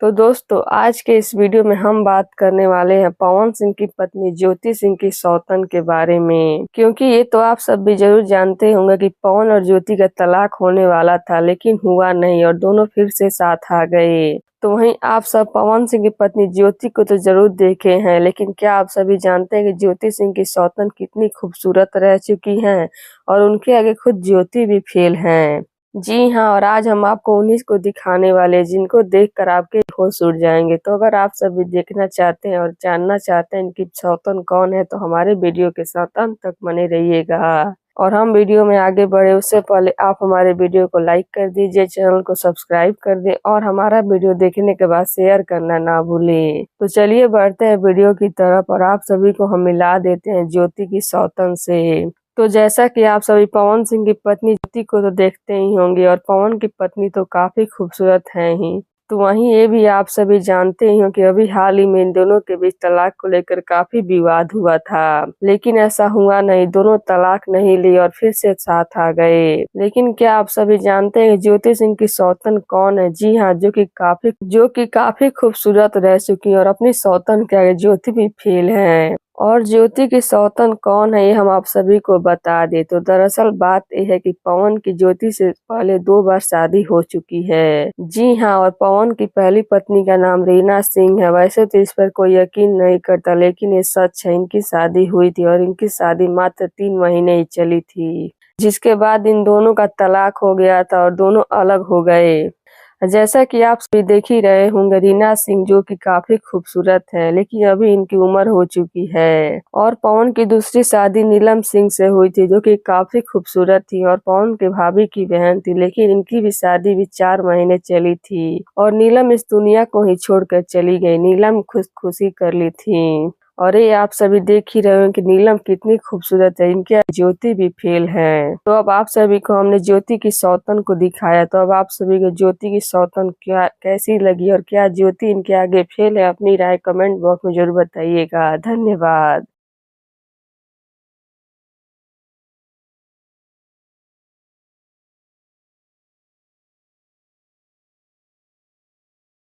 तो दोस्तों आज के इस वीडियो में हम बात करने वाले हैं पवन सिंह की पत्नी ज्योति सिंह की सौतन के बारे में। क्योंकि ये तो आप सब भी जरूर जानते होंगे कि पवन और ज्योति का तलाक होने वाला था, लेकिन हुआ नहीं और दोनों फिर से साथ आ गए। तो वहीं आप सब पवन सिंह की पत्नी ज्योति को तो जरूर देखे हैं, लेकिन क्या आप सभी जानते हैं कि ज्योति सिंह की सौतन कितनी खूबसूरत रह चुकी हैं और उनके आगे खुद ज्योति भी फेल हैं। जी हाँ, और आज हम आपको उन्हीं को दिखाने वाले हैं जिनको देखकर आपके होश उड़ जाएंगे। तो अगर आप सभी देखना चाहते हैं और जानना चाहते हैं इनकी सौतन कौन है, तो हमारे वीडियो के साथ अंत तक बने रहिएगा। और हम वीडियो में आगे बढ़े उससे पहले आप हमारे वीडियो को लाइक कर दीजिए, चैनल को सब्सक्राइब कर दें और हमारा वीडियो देखने के बाद शेयर करना ना भूलें। तो चलिए बढ़ते हैं वीडियो की तरफ और आप सभी को हम मिला देते हैं ज्योति की सौतन से। तो जैसा कि आप सभी पवन सिंह की पत्नी ज्योति को तो देखते ही होंगे और पवन की पत्नी तो काफी खूबसूरत है ही। तो वहीं ये भी आप सभी जानते ही हो कि अभी हाल ही में इन दोनों के बीच तलाक को लेकर काफी विवाद हुआ था, लेकिन ऐसा हुआ नहीं, दोनों तलाक नहीं ली और फिर से साथ आ गए। लेकिन क्या आप सभी जानते हैं ज्योति सिंह की सौतन कौन है? जी हाँ, जो कि काफी खूबसूरत रह चुकी है और अपनी सौतन के आगे ज्योति भी फेल है। और ज्योति की सौतन कौन है ये हम आप सभी को बता दें तो दरअसल बात यह है कि पवन की ज्योति से पहले 2 बार शादी हो चुकी है। जी हाँ, और पवन की पहली पत्नी का नाम रीना सिंह है। वैसे तो इस पर कोई यकीन नहीं करता, लेकिन ये सच है, इनकी शादी हुई थी और इनकी शादी मात्र 3 महीने ही चली थी, जिसके बाद इन दोनों का तलाक हो गया था और दोनों अलग हो गए। जैसा कि आप सभी देख ही रहे होंगे, रीना सिंह जो कि काफी खूबसूरत है, लेकिन अभी इनकी उम्र हो चुकी है। और पवन की दूसरी शादी नीलम सिंह से हुई थी, जो कि काफी खूबसूरत थी और पवन के भाभी की बहन थी, लेकिन इनकी भी शादी भी 4 महीने चली थी और नीलम इस दुनिया को ही छोड़कर चली गई। नीलम खुदकुशी कर ली थी। और ये आप सभी देख ही रहे हो कि नीलम कितनी खूबसूरत है, इनके ज्योति भी फेल है। तो अब आप सभी को हमने ज्योति की सौतन को दिखाया, तो अब आप सभी को ज्योति की सौतन क्या कैसी लगी और क्या ज्योति इनके आगे फेल है, अपनी राय कमेंट बॉक्स में जरूर बताइएगा। धन्यवाद।